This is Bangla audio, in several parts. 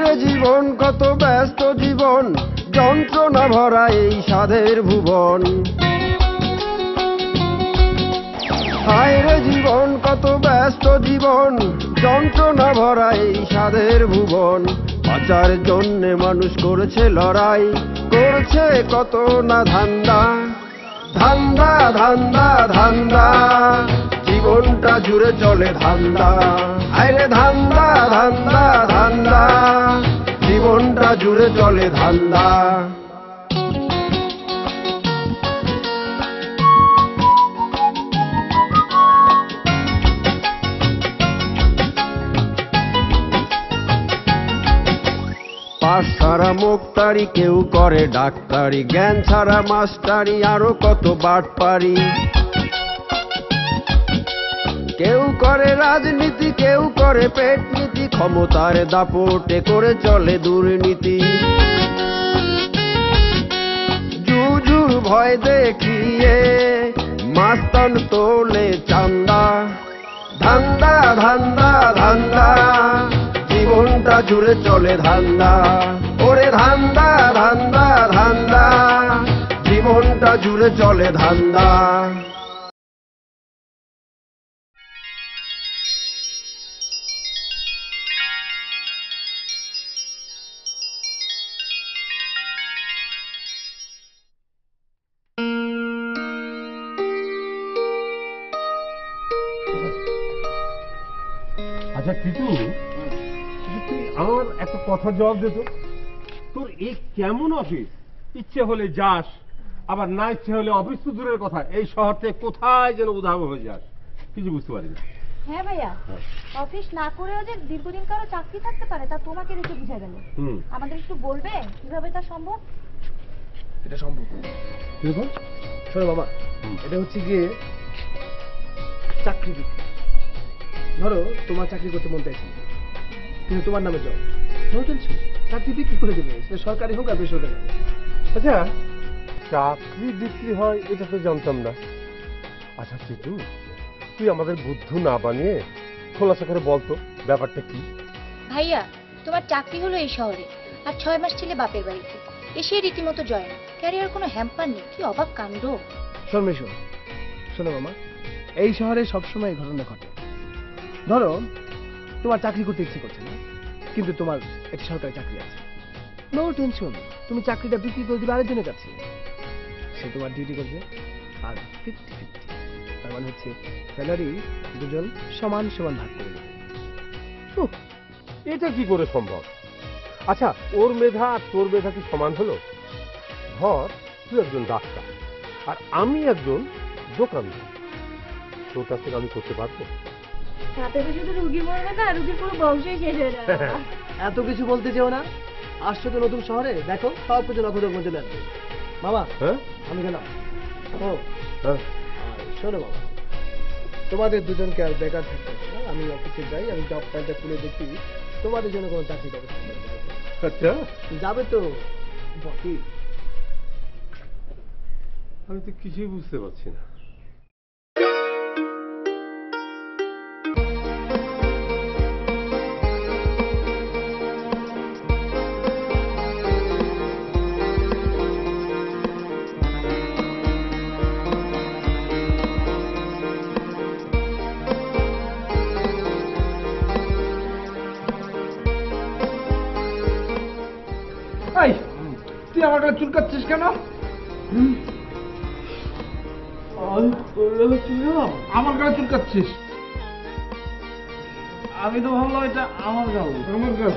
রে জীবন কত ব্যস্ত জীবন, যন্ত্রণা ভরা এই সাধের ভুবন। হায় রে জীবন কত ব্যস্ত জীবন, যন্ত্রণা ভরা এই সাধের ভুবন। বাঁচার জন্যে মানুষ করেছে লড়াই, করছে কত না ধান্দা। ধান্দা ধান্দা ধান্দা, জীবনটা জুড়ে চলে ধান্দা। আরে ধান্দা ধান্দা ধান্দা, জীবনটা জুড়ে চলে ধান্দা। পাশ ছাড়া মুক্তারি, কেউ করে ডাক্তারি, জ্ঞান ছাড়া মাস্টারি, আরো কত বাটপারি। কেউ করে রাজনীতি, কেউ করে পেট নীতি, ক্ষমতার দাপটে করে চলে দুর্নীতি। জুজুর ভয় দেখিয়ে মাস্তান তোলে চান্দা। ধান্দা ধান্দা ধান্দা, জীবনটা জুড়ে চলে ধান্দা। ওরে ধান্দা ধান্দা ধান্দা, জীবনটা জুড়ে চলে ধান্দা। আচ্ছা টিটু, তুই আমার একটা কথার জবাব দে তো। তোর এই কেমন অফিস? ইচ্ছে হলে যাস, আবার না ইচ্ছে হলে অফিস তো দূরের কথা, এই শহর থেকে কোথায় যেন উধাও হয়ে যাস, কিছু বুঝতে পারি না। হ্যাঁ ভাইয়া, অফিস না করেও যে দীর্ঘদিন কারো চাকরি থাকতে পারে তা তোমাকে দেখে বুঝা গেল। আমাদের একটু বলবে কিভাবে তা সম্ভব? এটা সম্ভব। শোনো বাবা, এটা হচ্ছে গিয়ে চাকরি বিক্রি। ধরো তোমার চাকরি করতে মন চাইছে, কিন্তু তোমার নামে জব, নো টেনশন, চাকরি বিক্রি করে দেবে, সেটা সরকারি হোক আর বেসরকারি হোক। আচ্ছা, চাকরি বিক্রি হয় এটা তো জানতাম না। আচ্ছা টিটু, তুই আমাদের বুদ্ধু না বানিয়ে খোলাসা করে বলতো ব্যাপারটা কি। ভাইয়া, তোমার চাকরি হলো এই শহরে, আর 6 মাস ছিলে বাপের বাড়িতে, এসে রীতিমতো জয়েন, ক্যারিয়ার কোনো হ্যাম্পার নেই। কি অবাক কাণ্ড! শোনো শোনো মামা, এই শহরে সবসময় এই ঘটনা ঘটে। ধরো তোমার চাকরি করতে ইচ্ছে করছে না, কিন্তু তোমার একটা সরকারি চাকরি আছে, নো টেনশন, তুমি চাকরিটা বিক্রি করে দিবে আরেকজনের কাছে, সে তোমার ডিউটি করবে, আর 50-50, তার মানে হচ্ছে স্যালারি দুজন সমান সমান ভাগ করে দেবে। এটা কি করে সম্ভব? আচ্ছা, ওর মেধা আর তোর মেধা কি সমান হলো? ধর তুই একজন ডাক্তার আর আমি একজন দোকানদার, তোর কাছ থেকে আমি করতে পারবো? সাথে তো শুধু রুগী মরবে না, রুগীর পুরো বংশই শেষ হয়ে যাবে। এত কিছু বলতে চেও না, আসছো তো নতুন শহরে, দেখো সব কিছু নখদর মধ্যে লাগবে। মামা, হ্যাঁ আমি গেলাম। ও হ্যাঁ, শোনো বাবা, তোমাদের দুজনকে আর বেকার থাকতে হবে না, আমি অফিসে যাই, আমি জব ফাইলটা খুলে দেখি তোমাদের জন্য কোনো চাকরি ব্যবস্থা করা যায়। আচ্ছা যাবে তো বটি? আমি তো কিছুই বুঝতে পারছি না। তুই আমার গায়ে চুলকাচ্ছিস কেন? আমার গায়ে চুলকাচ্ছিস? আমি তো ভাবলাম এটা আমার গাল। আমার গাল?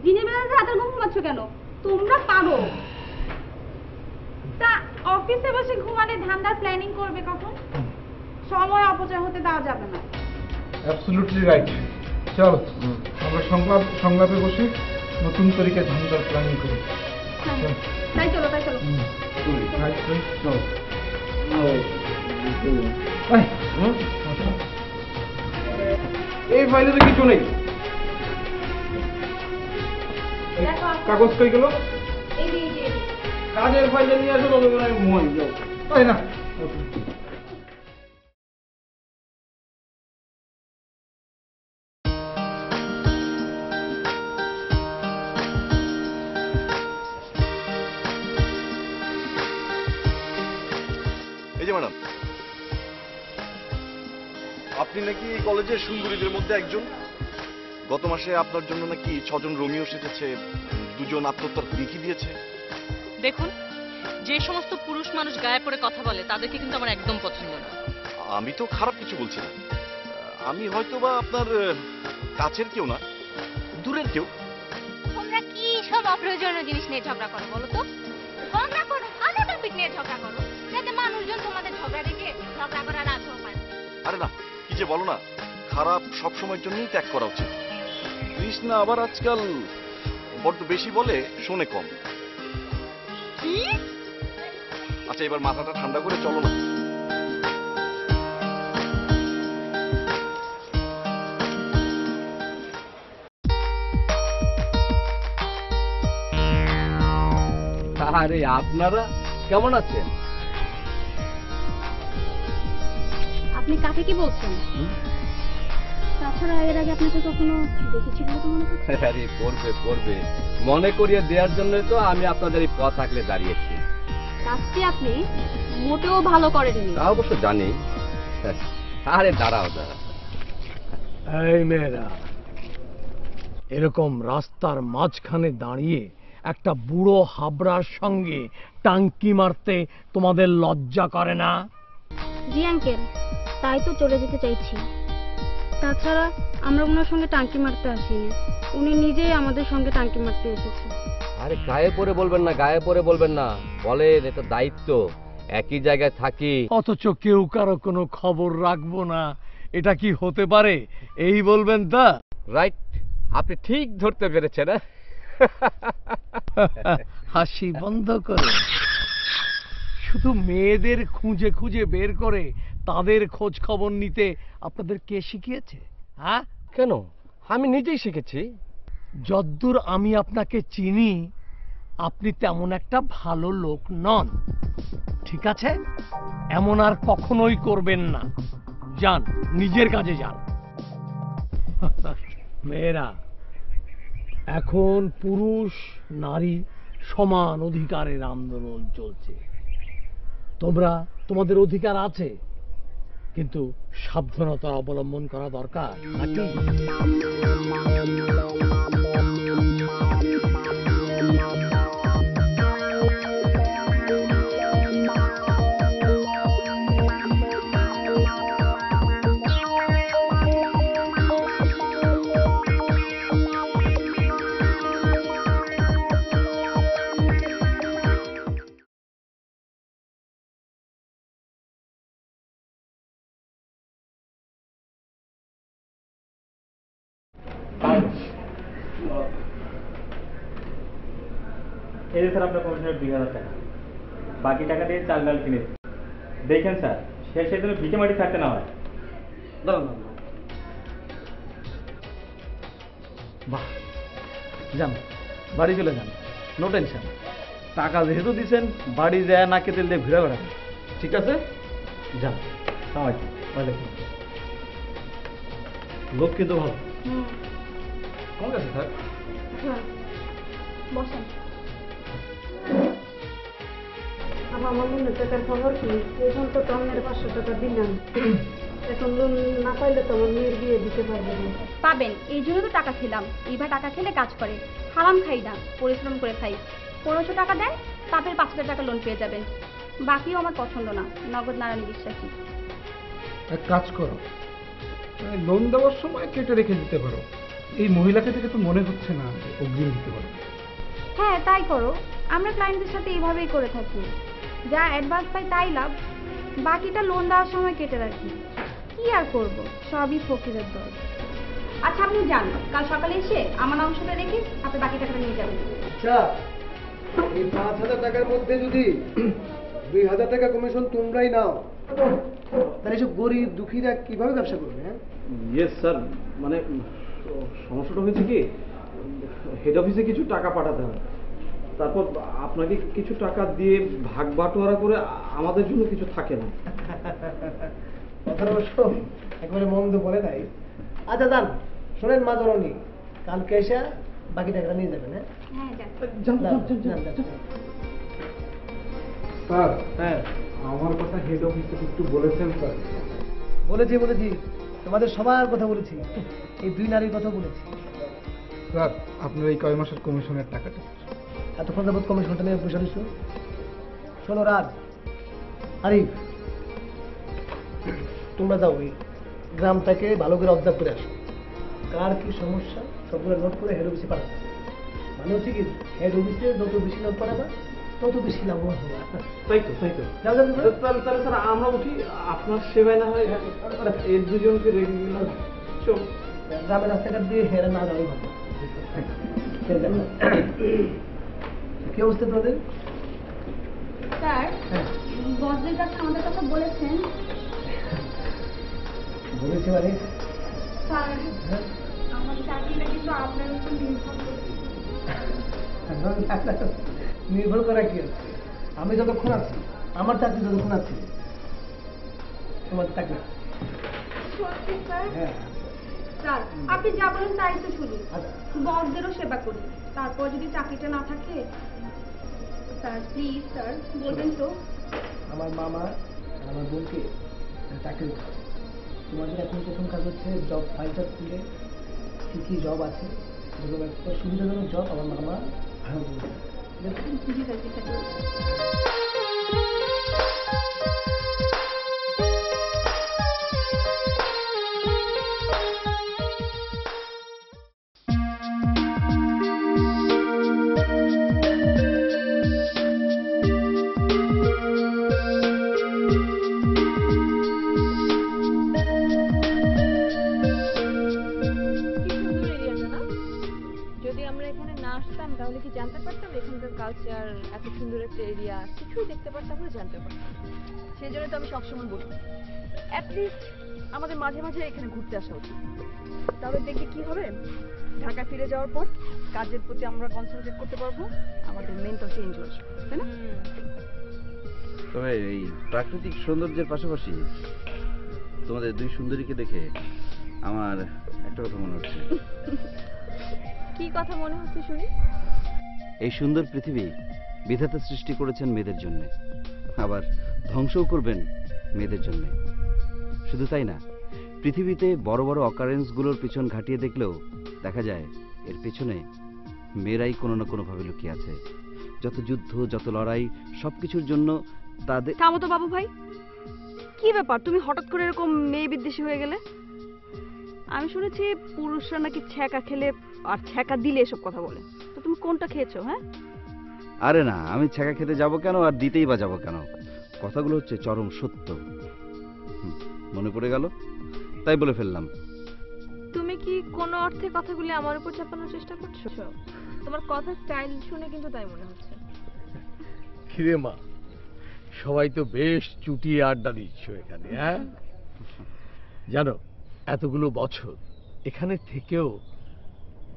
দিনের বেলা রাতের ঘুম ঘুমাচ্ছ কেন? তোমরা পারো। তা অফিসে বসে ঘুমালে ধান্দার প্ল্যানিং করবে কখন? সময় অপচয় হতে দেওয়া যাবে না। Absolutely right. চল আমরা সংলাপে বসে নতুন তরিকায় ধান্দার প্ল্যানিং করি। তাই চলো তাই চলো। এই ফাইলে তো কিছু নেই। কাগজ কই গেল? কাজের ফাইলে নিয়ে আসো, তবে মনে হয় ঘুমাই যাও, তাই না? এই যে ম্যাডাম, আপনি নাকি এই কলেজের সুন্দরীদের মধ্যে একজন। গত মাসে আপনার জন্য নাকি 6 জন রোমিও সেজেছে, 2 জন আত্মহত্যার হুমকি দিয়েছে। দেখুন, যে সমস্ত পুরুষ মানুষ গায়ে পড়ে কথা বলে তাদেরকে কিন্তু আমার একদম পছন্দ না। আমি তো খারাপ কিছু বলছি না, আমি হয়তো বা আপনার কাছের কেউ না, দূরের কেউ। তোমরা কি সব অপ্রয়োজনীয় জিনিস নিয়ে ঝগড়া করো বলো তো? ঝগড়া করো, ভালো টপিক নিয়ে ঝগড়া করো, যাতে মানুষজন তোমাদের ঝগড়া দেখে ঝগড়া করার আগ্রহ পায়। আরে না, কি যে বলো না, খারাপ সব সময়ের জন্যই ত্যাগ করা উচিত। কৃষ্ণা আবার আজকাল বড্ড বেশি বলে, শোনে কম। কি? আচ্ছা, এবার মাথাটা ঠান্ডা করে চলো না। আরে আপনারা কেমন আছেন? আপনি কাকে কি বলছেন? তাছাড়া এর আগে আপনাকে কখনো দেখেছি বলে তো মনে করছি। আরে পড়বে মনে করিয়ে দেওয়ার জন্য তো আমি আপনাদের এই পথ আগলে দাঁড়িয়েছি। কাজটি আপনি মোটেও ভালো করেননি। তা অবশ্য জানি। আরে দাঁড়াও। এই মেয়েরা, এরকম রাস্তার মাঝখানে দাঁড়িয়ে একটা বুড়ো হাবড়ার সঙ্গে টাঙ্কি মারতে তোমাদের লজ্জা করে না? জি আঙ্কেল, তাই তো চলে যেতে চাইছি। তাছাড়া আমরা ওনার সঙ্গে টাঙ্কি মারতে আসিনি, উনি নিজেই আমাদের সঙ্গে টাঙ্কি মারতে এসেছে। আরে গায়ে পড়ে বলবেন না, বলেন এটা দায়িত্ব, একই জায়গায় থাকি অথচ কেউ কারো কোনো খবর রাখবো না, এটা কি হতে পারে? এই বলবেন তা? রাইট, আপনি ঠিক ধরতে পেরেছেন। হাসি বন্ধ করে। শুধু মেয়েদের খুঁজে খুঁজে বের করে তাদের খোঁজ খবর নিতে আপনাদের কে শিখিয়েছে? হ্যাঁ, কেন? আমি নিজেই শিখেছি। যদ্দূর আমি আপনাকে চিনি, আপনি তেমন একটা ভালো লোক নন। ঠিক আছে, এমন আর কখনোই করবেন না। যান, নিজের কাজে যান। মেয়েরা, এখন পুরুষ নারী সমান অধিকারের আন্দোলন চলছে। তোমরা তোমাদের অধিকার আছে, কিন্তু সাবধানতা অবলম্বন করা দরকার নাকি? এই যে স্যার আপনার কমিশনের 2000 টাকা, বাকি টাকা দিয়ে চাল ডাল কিনেছি। দেখেন স্যার, শেষের জন্য ভিটে মাটি থাকতে না হয়। দাঁড়ান, বাহ, যান বাড়ি চলে যান, নো টেনশন। টাকা যেহেতু দিচ্ছেন, বাড়ি যায় নাকে তেল দিয়ে ঘুরে বেড়ান। ঠিক আছে, যান। লোক কিন্তু ভালো। কেমন আছে স্যার? বসেন। আমার মনে টাকার খবর কি? এখন তো টনের 500 টাকা দিলাম, এখন লোন না পাইলে তো আমার মেয়ের বিয়ে দিতে পারবে না। পাবেন, এই জন্য তো টাকা খেলাম। এইবার টাকা খেলে কাজ করে, হারাম খাই না, পরিশ্রম করে খাই। 1500 টাকা দেন, তারপরে 5000 টাকা লোন পেয়ে যাবেন। বাকিও আমার পছন্দ না, নগদ নারায়ণ বিশ্বাসী। এক কাজ করো, লোন দেওয়ার সময় কেটে রেখে দিতে পারো। এই মহিলাকে দেখে তো মনে হচ্ছে না যে অগ্রিম দিতে পারো। হ্যাঁ, তাই করো। আমরা ক্লায়েন্টদের সাথে এইভাবেই করে থাকি, যা অ্যাডভান্স পাই তাই লাভ, বাকিটা লোন দেওয়ার সময় কেটে রাখি। কি আর করব, সবই ফকিরের দল। আচ্ছা, আপনি যান, কাল সকালে এসে আমার অংশটা রেখে আপনি বাকি টাকাটা নিয়ে যাবেন। আচ্ছা, এই 5,000 টাকার মধ্যে যদি 2,000 টাকা কমিশন তোমরাই নাও, তাহলে এসব গরিব দুঃখীরা কিভাবে ব্যবসা করবে? হ্যাঁ, ইয়েস স্যার, মানে সমস্যাটা হয়েছে কি, হেড অফিসে কিছু টাকা পাঠাতে হবে, তারপর আপনাকে কিছু টাকা দিয়ে ভাগ বাটোয়ারা করে আমাদের জন্য কিছু থাকে না। কথাটা অবশ্য একবারে মন্দ বলে নাই। আচ্ছা যান, শোনেন মা জননী, কালকে এসে বাকি টাকাটা নিয়ে যাবেন। হ্যাঁ, স্যার হ্যাঁ, আমার কথা হেড অফিসে একটু বলেছেন স্যার? বলেছি, তোমাদের সবার কথা বলেছি, এই 2 নারীর কথা বলেছি। স্যার আপনার এই কয় মাসের কমিশনের টাকাটা এতক্ষণ যাবত কমিশনটা নিয়ে বসে রয়েছো। শোনো রাজ, আরিফ, তোমরা যাও ওই গ্রামটাকে ভালো করে অবজার্ভ করে আসো, কার কি সমস্যা সবগুলো নোট করে হেড অফিসে পাঠাবো। মানে হচ্ছে কি, হেড অফিসে যত বেশি নোট পাঠাবা তত বেশি লাভবান হবা। তাই তো যাও। তাহলে স্যার আমরা উঠি, আপনার সেবায় না হয় এর দুজনকে রেখে গেলাম। চল, গ্রামের রাস্তাঘাট দিয়ে হেরা না যাওয়াই ভালো। কি অবস্থা তোদের? স্যার, বসদের কাছে আমাদের কথা বলেছেন। বলেছি মানে? স্যার, আমার চাকরিটা কিন্তু আপনার উপর নির্ভর করছে। নির্ভর করা কি আছে? আমি যতক্ষণ আছি, আমার চাকরি যতক্ষণ আছে, তোমার চাকরি। সত্যি স্যার? হ্যাঁ স্যার, আপনি যা বলেন তাই তো শুনি, বসদেরও সেবা করি, তারপর যদি চাকরিটা না থাকে। স্যার প্লিজ স্যার, বলবেন তো। আমার মামা আর আমার বোনকে চাকরি দিতে, তোমাদের এখন প্রথম কাজ হচ্ছে জব ফাইলটা খুলে কি কি জব আছে সেগুলো একটা সুবিধাজনক জব আমার মামা ভালো বলছে। জি স্যার, জি স্যার। তাহলে কি জানতে পারতাম এখানকার কালচার, এত সুন্দর একটা এরিয়া, কিছুই দেখতে পারতাম না, জানতে পারতাম। সেই জন্য তো আমি সবসময় বলি অ্যাটলিস্ট আমাদের মাঝে মাঝে এখানে ঘুরতে আসা উচিত। তাহলে দেখি কি হবে, ঢাকা ফিরে যাওয়ার পর কাজের প্রতি আমরা কনসেন্ট্রেট করতে পারবো, আমাদের মেন্টাল চেঞ্জ হয়ে আসবে, তাই না? তবে এই প্রাকৃতিক সৌন্দর্যের পাশাপাশি তোমাদের 2 সুন্দরীকে দেখে আমার একটা কথা মনে হচ্ছে। কি কথা মনে হচ্ছে শুনি? এই সুন্দর পৃথিবী বিধাতা সৃষ্টি করেছেন মেয়েদের জন্য, আবার ধ্বংসও করবেন মেয়েদের জন্য। শুধু তাই না, পৃথিবীতে বড় বড় অকারেন্সগুলোর পিছন ঘাটিয়ে দেখলেও দেখা যায় এর পেছনে মেয়েরাই কোনো না কোনোভাবে লুকিয়ে আছে। যত যুদ্ধ, যত লড়াই, সবকিছুর জন্য তাদের। থামো তো বাবু ভাই, কি ব্যাপার তুমি হঠাৎ করে এরকম মেয়ে বিদ্বেষী হয়ে গেলে? আমি শুনেছি পুরুষরা নাকি ছ্যাঁকা খেলে আর ছ্যাঁকা দিলে এসব কথা বলে, তো তুমি কোনটা খেয়েছো? হ্যাঁ, আরে না, আমি ছ্যাঁকা খেতে যাব কেন আর দিতেই বা যাবো কেন? কথাগুলো হচ্ছে চরম সত্য, মনে পড়ে গেল তাই বলে ফেললাম। তুমি কি কোনো অর্থে কথাগুলি আমার উপর চাপানোর চেষ্টা করছো? তোমার কথা স্টাইল শুনে কিন্তু তাই মনে হচ্ছে। কিরে মা, সবাই তো বেশ চুটিয়ে আড্ডা দিচ্ছ এখানে। হ্যাঁ, জানো এতগুলো বছর এখানে থেকেও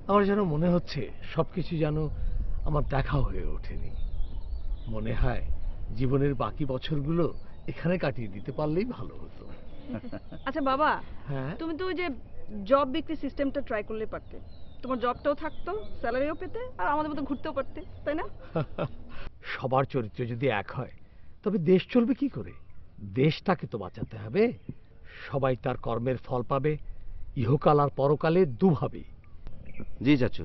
আমার যেন মনে হচ্ছে সবকিছু যেন আমার দেখা হয়ে ওঠেনি। মনে হয় জীবনের বাকি বছরগুলো এখানে কাটিয়ে দিতে পারলেই ভালো হতো। আচ্ছা বাবা, হ্যাঁ, তুমি তো ওই যে জব বিক্রি সিস্টেমটা ট্রাই করলে পারতে, তোমার জবটাও থাকতো, স্যালারিও পেতে, আর আমাদের মতো ঘুরতেও পারতে, তাই না? সবার চরিত্র যদি এক হয় তবে দেশ চলবে কি করে? দেশটাকে তো বাঁচাতে হবে। সবাই তার কর্মের ফল পাবে ইহকাল আর পরকালে দুভাবে। জি চাচু,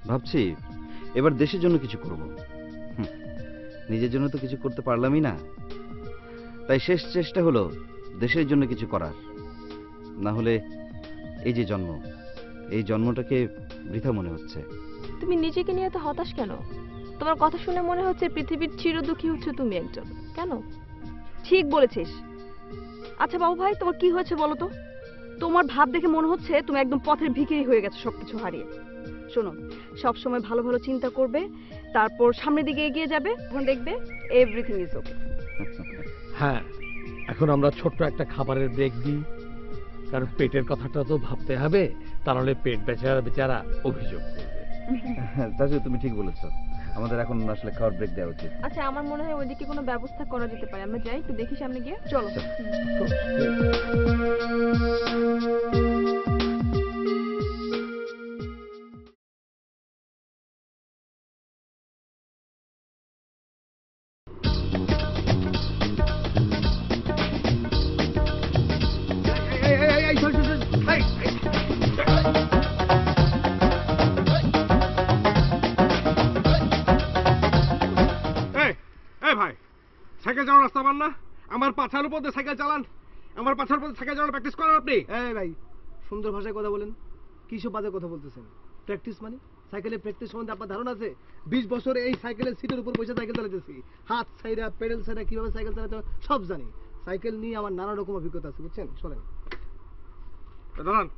ভাবছি এবার দেশের জন্য কিছু করব। নিজের জন্য তো কিছু করতে পারলামই না, তাই শেষ চেষ্টা হলো দেশের জন্য কিছু করার। না হলে এই যে জন্ম, এই জন্মটাকে বৃথা মনে হচ্ছে। তুমি নিজেকে নিয়ে এত হতাশ কেন? তোমার কথা শুনে মনে হচ্ছে পৃথিবীর চিরদুঃখী হচ্ছে তুমি একজন। কেন? ঠিক বলেছিস। আচ্ছা বাবু ভাই, তোমার কি হয়েছে বলো তো? তোমার ভাব দেখে মনে হচ্ছে তুমি একদম পথের ভিখারি হয়ে গেছো সবকিছু হারিয়ে। শোনো, সব সময় ভালো ভালো চিন্তা করবে, তারপর সামনের দিকে এগিয়ে যাবে, তখন দেখবে এভরিথিং ইজ ওকে। হ্যাঁ, এখন আমরা ছোট্ট একটা খাবারের ব্রেক দিই, কারণ পেটের কথাটা তো ভাবতে হবে, তাহলে পেট বেচারা বেচারা অভিযোগ করবে। চাচু তুমি ঠিক বলেছো, আমাদের এখন আসলে খাওয়ার ব্রেক দেওয়া উচিত। আচ্ছা, আমার মনে হয় ওইদিকে কোনো ব্যবস্থা করা যেতে পারে, আমরা যাই একটু দেখি সামনে গিয়ে। চলো। ভাই, সাইকেল চালানোর রাস্তা পান না? আমার পাছার উপর দিয়ে সাইকেল চালান, আমার পাছার উপর সাইকেল চালানো প্র্যাকটিস করেন আপনি? ভাই, সুন্দর ভাষায় কথা বলেন। কি সব বাজে কথা বলতেছেন? প্র্যাকটিস মানে? সাইকেলের প্র্যাকটিস সম্বন্ধে আপনার ধারণা আছে? 20 বছর এই সাইকেলের সিটের উপর বসে সাইকেল চালাতেছি, হাত ছাইরা পেডেল ছাইরা কিভাবে সাইকেল চালাতে হয় সব জানি। সাইকেল নিয়ে আমার নানা রকম অভিজ্ঞতা আছে, বুঝছেন? শোনেন দাঁড়ান,